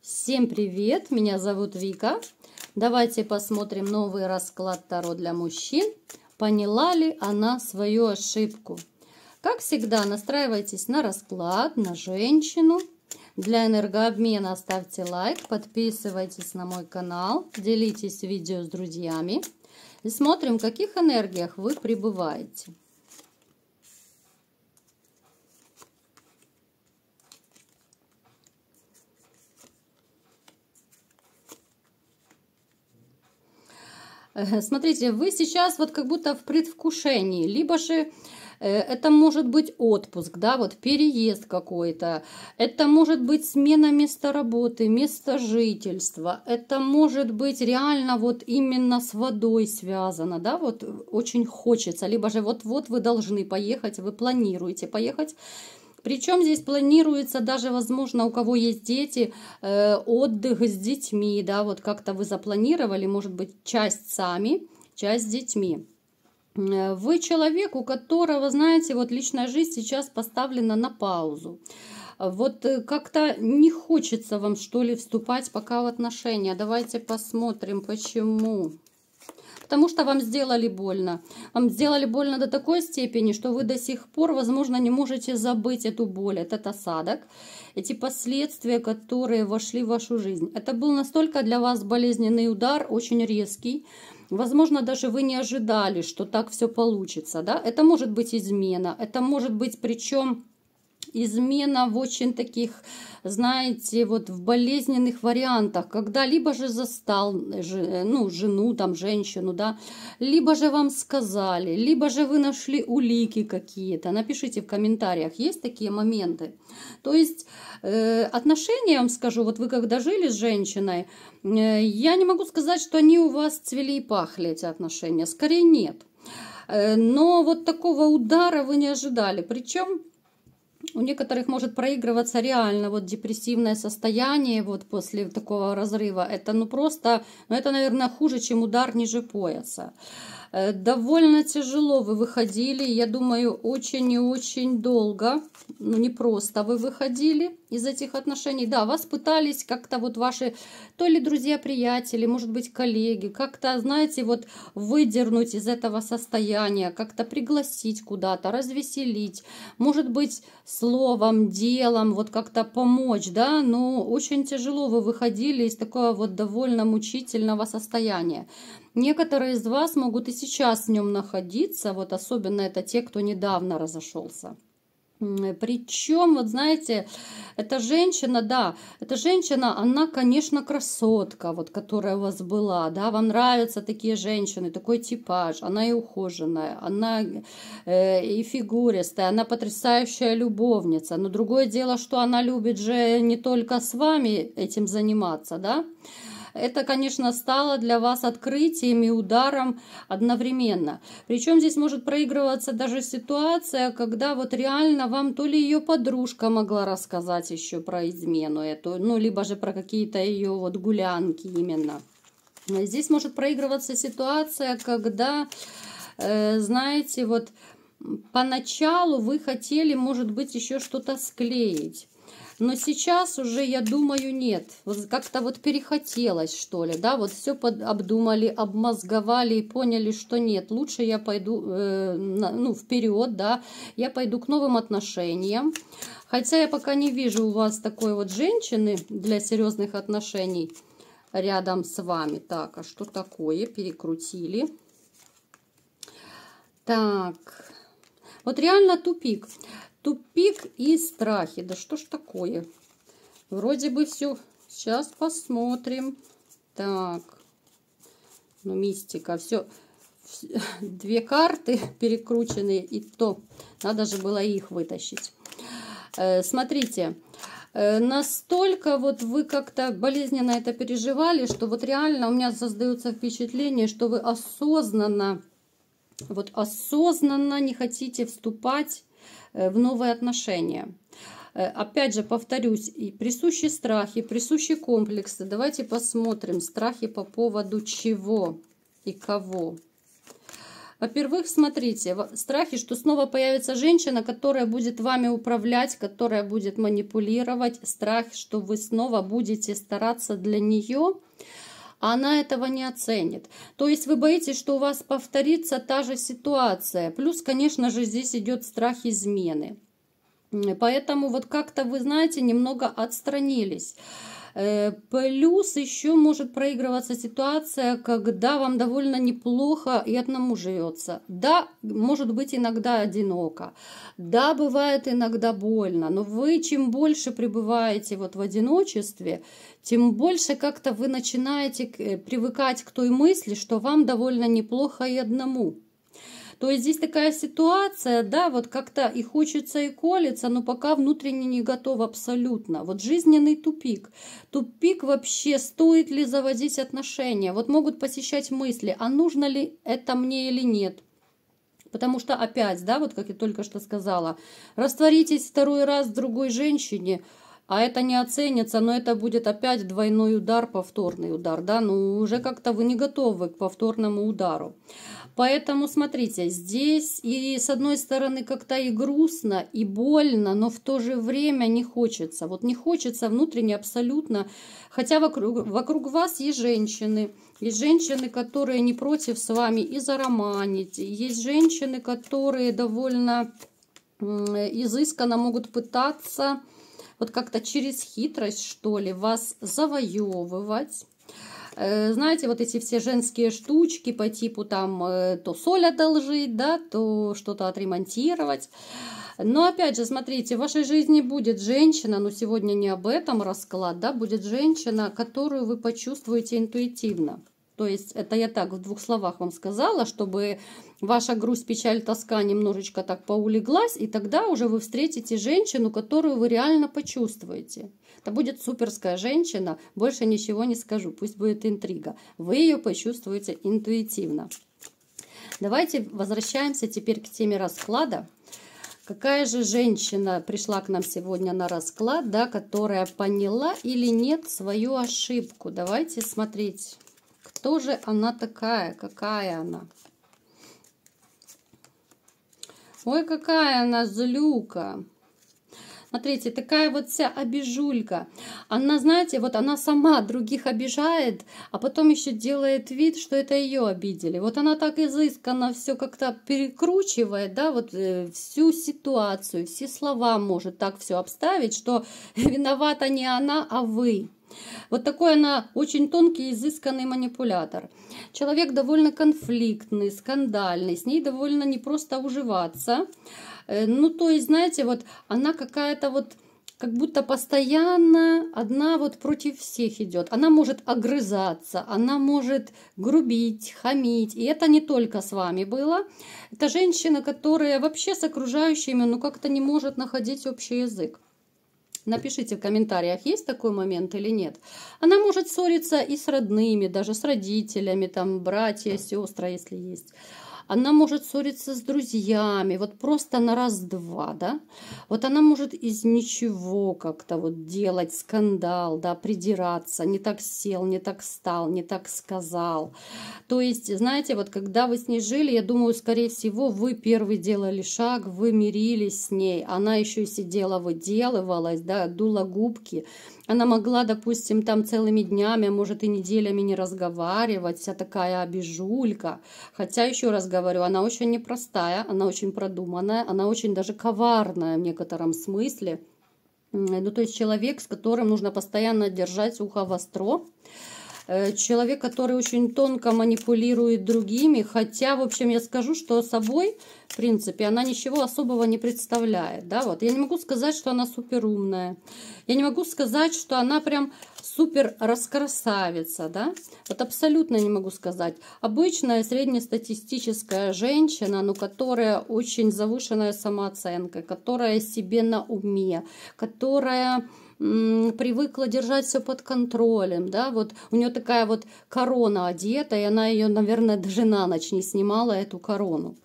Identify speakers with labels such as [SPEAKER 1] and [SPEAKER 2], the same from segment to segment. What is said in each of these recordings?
[SPEAKER 1] Всем привет! Меня зовут Вика. Давайте посмотрим новый расклад Таро для мужчин. Поняла ли она свою ошибку? Как всегда, настраивайтесь на расклад, на женщину. Для энергообмена ставьте лайк, подписывайтесь на мой канал, делитесь видео с друзьями. И смотрим, в каких энергиях вы пребываете. Смотрите, вы сейчас вот как будто в предвкушении, либо же это может быть отпуск, да, вот переезд какой-то, это может быть смена места работы, места жительства, это может быть реально вот именно с водой связано, да, вот очень хочется, либо же вот-вот вы должны поехать, вы планируете поехать. Причем здесь планируется даже, возможно, у кого есть дети, отдых с детьми, да, вот как-то вы запланировали, может быть, часть сами, часть с детьми. Вы человек, у которого, знаете, вот личная жизнь сейчас поставлена на паузу. Вот как-то не хочется вам, что ли, вступать пока в отношения. Давайте посмотрим, почему. Потому что вам сделали больно. Вам сделали больно до такой степени, что вы до сих пор, возможно, не можете забыть эту боль, этот осадок, эти последствия, которые вошли в вашу жизнь. Это был настолько для вас болезненный удар, очень резкий. Возможно, даже вы не ожидали, что так все получится. Да? Это может быть измена, это может быть причем измена в очень таких, знаете, вот в болезненных вариантах, когда либо же застал жену, там, женщину, да, либо же вам сказали, либо же вы нашли улики какие-то. Напишите в комментариях, есть такие моменты. То есть отношения, я вам скажу, вот вы когда жили с женщиной, я не могу сказать, что они у вас цвели и пахли, эти отношения, скорее нет. Но вот такого удара вы не ожидали, причем у некоторых может проигрываться реально вот депрессивное состояние вот после такого разрыва. Это это, наверное, хуже, чем удар ниже пояса. Довольно тяжело вы выходили, я думаю, очень и очень долго, непросто вы выходили из этих отношений. Да, вас пытались как-то вот ваши, то ли друзья-приятели, может быть, коллеги, как-то, знаете, вот выдернуть из этого состояния, как-то пригласить куда-то, развеселить, может быть, словом, делом, вот как-то помочь, да, но очень тяжело вы выходили из такого вот довольно мучительного состояния. Некоторые из вас могут и сейчас в нем находиться, вот особенно это те, кто недавно разошелся. Причем, вот знаете, эта женщина, да, эта женщина, она, конечно, красотка, вот, которая у вас была, да, вам нравятся такие женщины, такой типаж, она и ухоженная, она и фигуристая, она потрясающая любовница, но другое дело, что она любит же не только с вами этим заниматься, да. Это, конечно, стало для вас открытием и ударом одновременно. Причем здесь может проигрываться даже ситуация, когда вот реально вам то ли ее подружка могла рассказать еще про измену эту, либо же про какие-то ее вот гулянки именно. Здесь может проигрываться ситуация, когда, знаете, вот поначалу вы хотели, может быть, еще что-то склеить. Но сейчас уже, я думаю, нет. Вот как-то вот перехотелось, что ли, да, вот все обдумали, обмозговали и поняли, что нет, лучше я пойду, вперед, да, я пойду к новым отношениям. Хотя я пока не вижу у вас такой вот женщины для серьезных отношений рядом с вами. Так, а что такое? Перекрутили. Так, вот реально тупик. Тупик и страхи. Да что ж такое? Вроде бы все. Сейчас посмотрим. Так. Мистика. Все. Две карты перекрученные. И то. Надо же было их вытащить. Смотрите. Настолько вот вы как-то болезненно это переживали, что вот реально у меня создается впечатление, что вы осознанно не хотите вступать в новые отношения. Опять же, повторюсь, присущи страхи, присущи комплексы. Давайте посмотрим, страхи по поводу чего и кого. Во-первых, смотрите, страхи, что снова появится женщина, которая будет вами управлять, которая будет манипулировать. Страх, что вы снова будете стараться для нее, а она этого не оценит. То есть вы боитесь, что у вас повторится та же ситуация. Плюс, конечно же, здесь идет страх измены. Поэтому вот как-то, вы знаете, немного отстранились. Плюс еще может проигрываться ситуация, когда вам довольно неплохо и одному живется. Да, может быть иногда одиноко. Да, бывает иногда больно. Но вы чем больше пребываете вот в одиночестве, тем больше как-то вы начинаете привыкать к той мысли, что вам довольно неплохо и одному. То есть здесь такая ситуация, да, вот как-то и хочется, и колется, но пока внутренне не готов абсолютно. Вот жизненный тупик. Тупик вообще, стоит ли заводить отношения. Вот могут посещать мысли, а нужно ли это мне или нет. Потому что опять, да, вот как я только что сказала, растворитесь второй раз в другой женщине, а это не оценится, но это будет опять двойной удар, повторный удар, да, ну уже как-то вы не готовы к повторному удару. Поэтому, смотрите, здесь и с одной стороны как-то и грустно, и больно, но в то же время не хочется. Вот не хочется внутренне абсолютно, хотя вокруг вас есть женщины, которые не против с вами и зароманить, есть женщины, которые довольно изысканно могут пытаться вот как-то через хитрость, что ли, вас завоевывать. Знаете, вот эти все женские штучки по типу там то соль одолжить, да, то что-то отремонтировать. Но опять же, смотрите, в вашей жизни будет женщина, но сегодня не об этом расклад, да, будет женщина, которую вы почувствуете интуитивно. То есть это я так в двух словах вам сказала, чтобы ваша грусть, печаль, тоска немножечко так поулеглась, и тогда уже вы встретите женщину, которую вы реально почувствуете. Это будет суперская женщина, больше ничего не скажу, пусть будет интрига. Вы ее почувствуете интуитивно. Давайте возвращаемся теперь к теме расклада. Какая же женщина пришла к нам сегодня на расклад, да, которая поняла или нет свою ошибку? Давайте смотреть, кто же она такая, какая она. Ой, какая она злюка. Смотрите, такая вот вся обижулька. Она, знаете, вот она сама других обижает, а потом еще делает вид, что это ее обидели. Вот она так изысканно все как-то перекручивает, да, вот всю ситуацию, все слова может так все обставить, что виновата не она, а вы. Вот такой она очень тонкий, изысканный манипулятор. Человек довольно конфликтный, скандальный, с ней довольно непросто уживаться. Ну, то есть, знаете, вот она какая-то вот, как будто постоянно одна вот против всех идет. Она может огрызаться, она может грубить, хамить. И это не только с вами было. Это женщина, которая вообще с окружающими, ну, как-то не может находить общий язык. Напишите в комментариях, есть такой момент или нет. Она может ссориться и с родными, даже с родителями, там, братья, сестры, если есть. Она может ссориться с друзьями, вот просто на раз-два, да. Вот она может из ничего как-то вот делать скандал, да, придираться, не так сел, не так встал, не так сказал. То есть, знаете, вот когда вы с ней жили, я думаю, скорее всего, вы первый делали шаг, вы мирились с ней, она еще и сидела, выделывалась, да, дула губки. Она могла, допустим, там целыми днями, а может и неделями не разговаривать, вся такая обижулька. Хотя, еще раз говорю, она очень непростая, она очень продуманная, она очень даже коварная в некотором смысле. Ну, то есть человек, с которым нужно постоянно держать ухо востро. Человек, который очень тонко манипулирует другими, хотя, в общем, я скажу, что собой, в принципе, она ничего особого не представляет, да, вот. Я не могу сказать, что она суперумная, я не могу сказать, что она прям супер раскрасавица, да, вот абсолютно не могу сказать. Обычная среднестатистическая женщина, но которая очень завышенная самооценка, которая себе на уме, которая привыкла держать все под контролем, да, вот у нее такая вот корона одета, и она ее, наверное, даже на ночь не снимала, эту корону.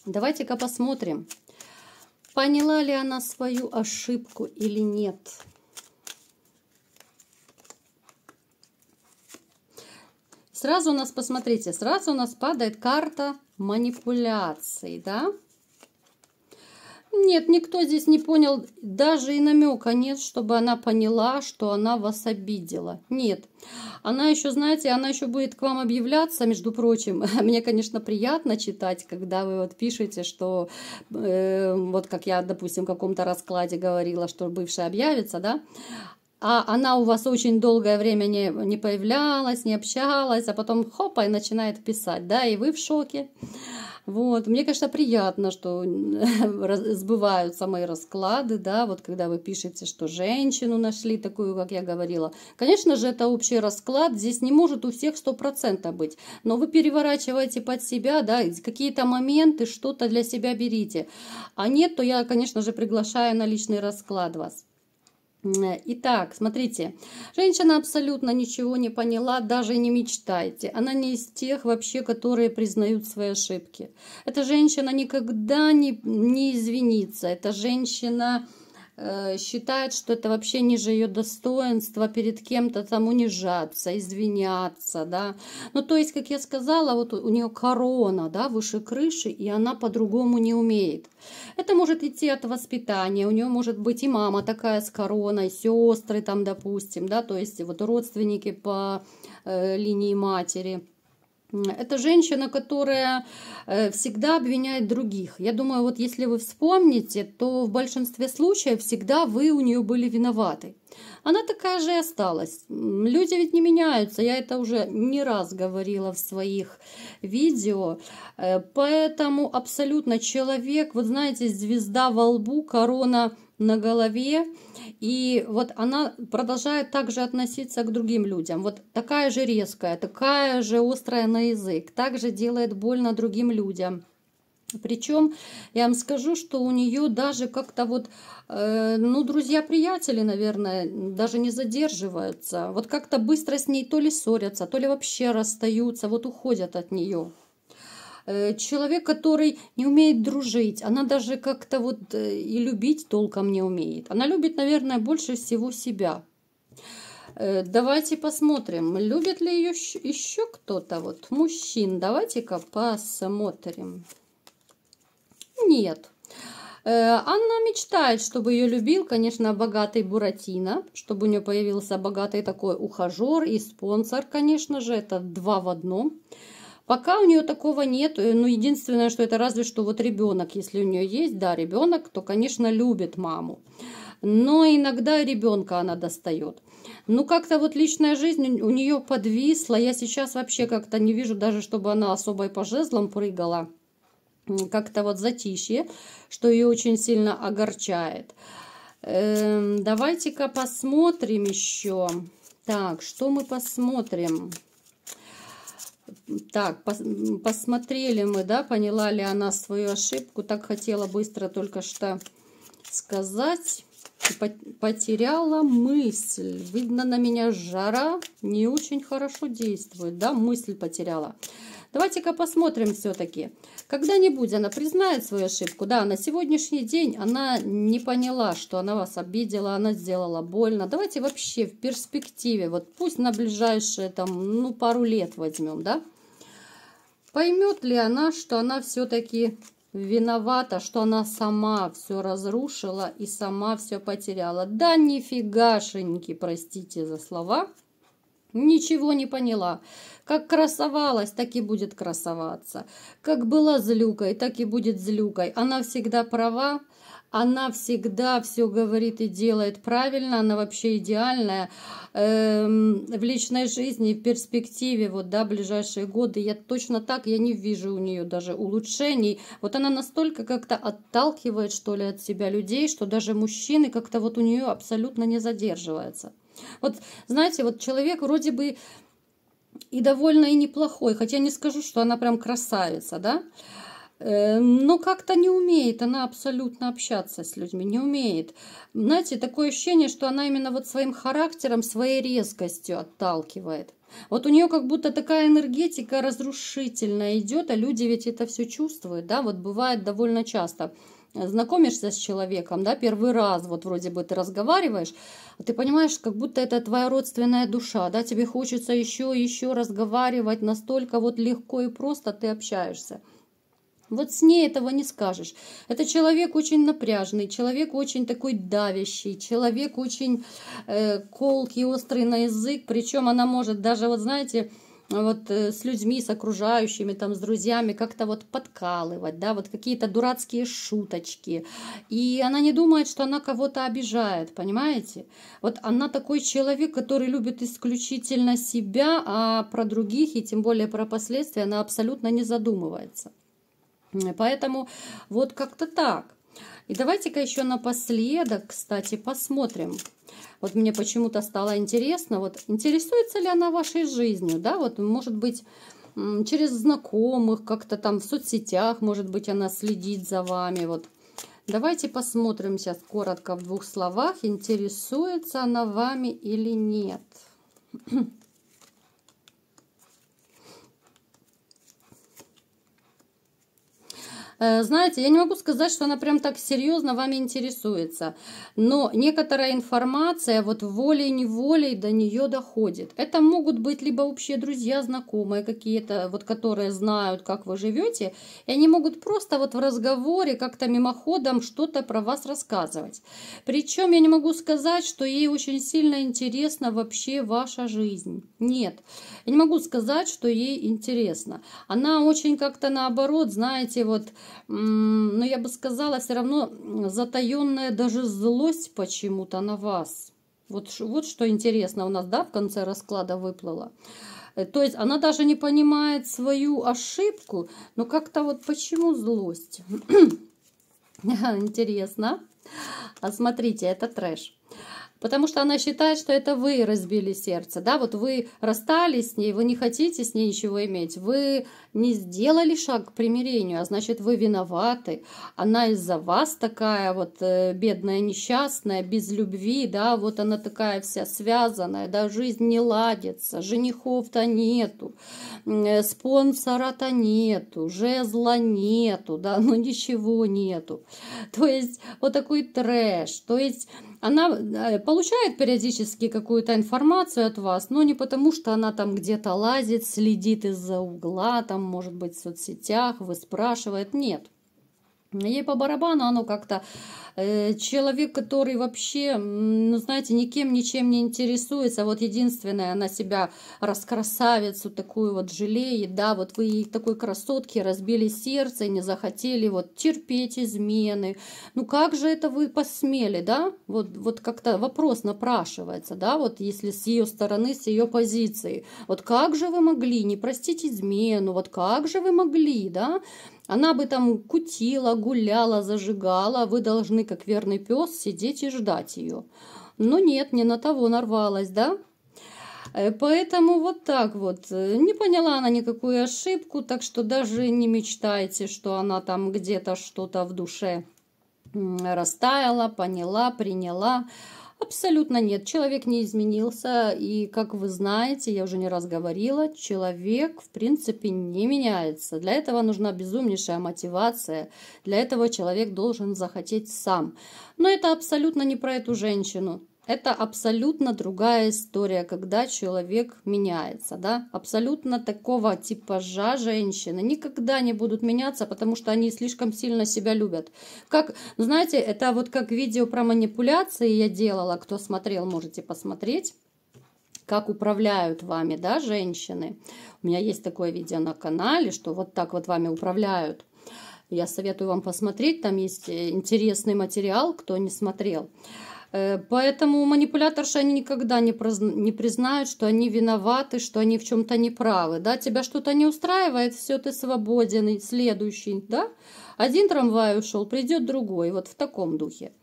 [SPEAKER 1] Давайте-ка посмотрим, поняла ли она свою ошибку или нет. Сразу у нас, посмотрите, сразу у нас падает карта манипуляций, да? Нет, никто здесь не понял, даже и намека нет, чтобы она поняла, что она вас обидела. Нет. Она еще, знаете, она еще будет к вам объявляться, между прочим. Мне, конечно, приятно читать, когда вы вот пишете, что, вот как я, допустим, в каком-то раскладе говорила, что бывшая объявится, да? А она у вас очень долгое время не появлялась, не общалась, а потом хопа и начинает писать, да, и вы в шоке. Вот, мне, конечно, приятно, что сбываются мои расклады, да, вот когда вы пишете, что женщину нашли такую, как я говорила. Конечно же, это общий расклад, здесь не может у всех 100% быть, но вы переворачиваете под себя, да, какие-то моменты, что-то для себя берите. А нет, то я, конечно же, приглашаю на личный расклад вас. Итак, смотрите, женщина абсолютно ничего не поняла, даже не мечтайте. Она не из тех вообще, которые признают свои ошибки. Эта женщина никогда не извинится. Эта женщина считает, что это вообще ниже ее достоинства перед кем-то там унижаться, извиняться, да. Ну, то есть, как я сказала, вот у нее корона, да, выше крыши, и она по-другому не умеет. Это может идти от воспитания, у нее может быть и мама такая с короной, сестры там, допустим, да, то есть вот родственники по линии матери. Это женщина, которая всегда обвиняет других. Я думаю, вот если вы вспомните, то в большинстве случаев всегда вы у нее были виноваты. Она такая же и осталась. Люди ведь не меняются. Я это уже не раз говорила в своих видео. Поэтому абсолютно человек, вот знаете, звезда во лбу, корона на голове. И вот она продолжает также относиться к другим людям. Вот такая же резкая, такая же острая на язык, также делает больно другим людям. Причем я вам скажу, что у нее даже как-то вот, ну, друзья-приятели, наверное, даже не задерживаются. Вот как-то быстро с ней то ли ссорятся, то ли вообще расстаются, вот уходят от нее. Человек, который не умеет дружить, она даже как-то вот и любить толком не умеет. Она любит, наверное, больше всего себя. Давайте посмотрим, любит ли ее еще кто-то, вот мужчин. Давайте-ка посмотрим. Нет. Она мечтает, чтобы ее любил, конечно, богатый Буратино, чтобы у нее появился богатый такой ухажер и спонсор, конечно же, это 2 в 1. Пока у нее такого нет, ну, единственное, что это разве что вот ребенок, если у нее есть, да, ребенок, то, конечно, любит маму. Но иногда ребенка она достает. Ну, как-то вот личная жизнь у нее подвисла, я сейчас вообще как-то не вижу даже, чтобы она особо и по жезлам прыгала. Как-то вот затишье, что ее очень сильно огорчает. Давайте-ка посмотрим еще. Так, что мы посмотрим? Так, посмотрели мы, да, поняла ли она свою ошибку. Так хотела быстро только что сказать. Потеряла мысль. Видно, на меня жара не очень хорошо действует, да, мысль потеряла. Давайте-ка посмотрим все-таки. Когда-нибудь она признает свою ошибку. Да, на сегодняшний день она не поняла, что она вас обидела, она сделала больно. Давайте вообще в перспективе, вот пусть на ближайшие там, ну, пару лет возьмем, да. Поймет ли она, что она все-таки виновата, что она сама все разрушила и сама все потеряла? Да нифигашеньки, простите за слова. Ничего не поняла. Как красовалась, так и будет красоваться. Как была злюкой, так и будет злюкой. Она всегда права, она всегда все говорит и делает правильно, она вообще идеальная. В личной жизни, в перспективе, вот, да, ближайшие годы, я точно так, я не вижу у нее даже улучшений. Вот она настолько как-то отталкивает, что ли, от себя людей, что даже мужчины как-то вот у нее абсолютно не задерживаются. Вот, знаете, вот человек вроде бы и довольно и неплохой, хотя не скажу, что она прям красавица, да, но как-то не умеет она абсолютно общаться с людьми, не умеет. Знаете, такое ощущение, что она именно вот своим характером, своей резкостью отталкивает. Вот у нее как будто такая энергетика разрушительная идет, а люди ведь это все чувствуют, да, вот бывает довольно часто. Знакомишься с человеком, да, первый раз, вот вроде бы ты разговариваешь, а ты понимаешь, как будто это твоя родственная душа, да, тебе хочется еще и еще разговаривать, настолько вот легко и просто ты общаешься. Вот с ней этого не скажешь. Это человек очень напряжный, человек очень такой давящий, человек очень колкий, острый на язык. Причем она может даже, вот знаете, вот с людьми, с окружающими, там, с друзьями как-то вот подкалывать, да, вот какие-то дурацкие шуточки. И она не думает, что она кого-то обижает, понимаете? Вот она такой человек, который любит исключительно себя, а про других и тем более про последствия она абсолютно не задумывается. Поэтому вот как-то так. И давайте-ка еще напоследок, кстати, посмотрим. Вот мне почему-то стало интересно, вот интересуется ли она вашей жизнью, да, вот может быть через знакомых, как-то там в соцсетях, может быть она следит за вами, вот. Давайте посмотрим сейчас коротко в 2 словах, интересуется она вами или нет. Знаете, я не могу сказать, что она прям так серьезно вами интересуется, но некоторая информация вот волей-неволей до нее доходит. Это могут быть либо общие друзья, знакомые какие-то, вот которые знают, как вы живете, и они могут просто вот в разговоре как-то мимоходом что-то про вас рассказывать. Причем я не могу сказать, что ей очень сильно интересна вообще ваша жизнь. Нет, я не могу сказать, что ей интересно. Она очень как-то наоборот, знаете, вот, но я бы сказала, все равно затаенная даже злость почему-то на вас. Вот что интересно у нас, да, в конце расклада выплыло. То есть она даже не понимает свою ошибку, но как-то вот почему злость? Интересно. А смотрите, это трэш. Потому что она считает, что это вы разбили сердце, да, вот вы расстались с ней, вы не хотите с ней ничего иметь, вы не сделали шаг к примирению, а значит, вы виноваты. Она из-за вас такая вот бедная, несчастная, без любви, да, вот она такая вся связанная, да, жизнь не ладится, женихов-то нету, спонсора-то нету, жезла нету, да, ну ничего нету. То есть вот такой трэш, то есть она получает периодически какую-то информацию от вас, но не потому, что она там где-то лазит, следит из-за угла, там, может быть, в соцсетях, выспрашивает. Нет. Ей по барабану оно как-то человек, который вообще, ну, знаете, никем, ничем не интересуется. Вот единственное, она себя раскрасавицу такую вот жалеет, да, вот вы ей такой красотке разбили сердце и не захотели вот терпеть измены. Ну, как же это вы посмели, да? Вот как-то вопрос напрашивается, да, вот если с ее стороны, с ее позиции. Вот как же вы могли не простить измену, вот как же вы могли, да? Она бы там кутила, гуляла, зажигала, вы должны, как верный пес, сидеть и ждать ее. Но нет, не на того нарвалась, да? Поэтому вот так вот. Не поняла она никакую ошибку, так что даже не мечтайте, что она там где-то что-то в душе растаяла, поняла, приняла. Абсолютно нет, человек не изменился, и, как вы знаете, я уже не раз говорила, человек, в принципе, не меняется. Для этого нужна безумнейшая мотивация, для этого человек должен захотеть сам. Но это абсолютно не про эту женщину. Это абсолютно другая история, когда человек меняется, да? Абсолютно такого типажа женщины никогда не будут меняться, потому что они слишком сильно себя любят. Как, знаете, это вот как видео про манипуляции я делала, кто смотрел, можете посмотреть, как управляют вами, да, женщины. У меня есть такое видео на канале, что вот так вот вами управляют. Я советую вам посмотреть, там есть интересный материал, кто не смотрел. Поэтому манипуляторши, они никогда не признают, что они виноваты, что они в чем-то неправы. Да? Тебя что-то не устраивает, все, ты свободен, и следующий. Да? Один трамвай ушел, придет другой. Вот в таком духе.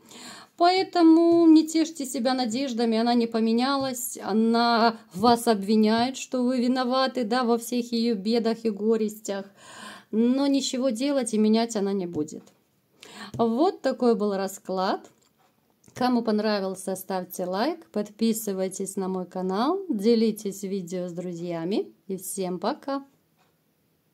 [SPEAKER 1] Поэтому не тешьте себя надеждами, она не поменялась, она вас обвиняет, что вы виноваты, да, во всех ее бедах и горестях. Но ничего делать и менять она не будет. Вот такой был расклад. Кому понравился, ставьте лайк, подписывайтесь на мой канал, делитесь видео с друзьями и всем пока!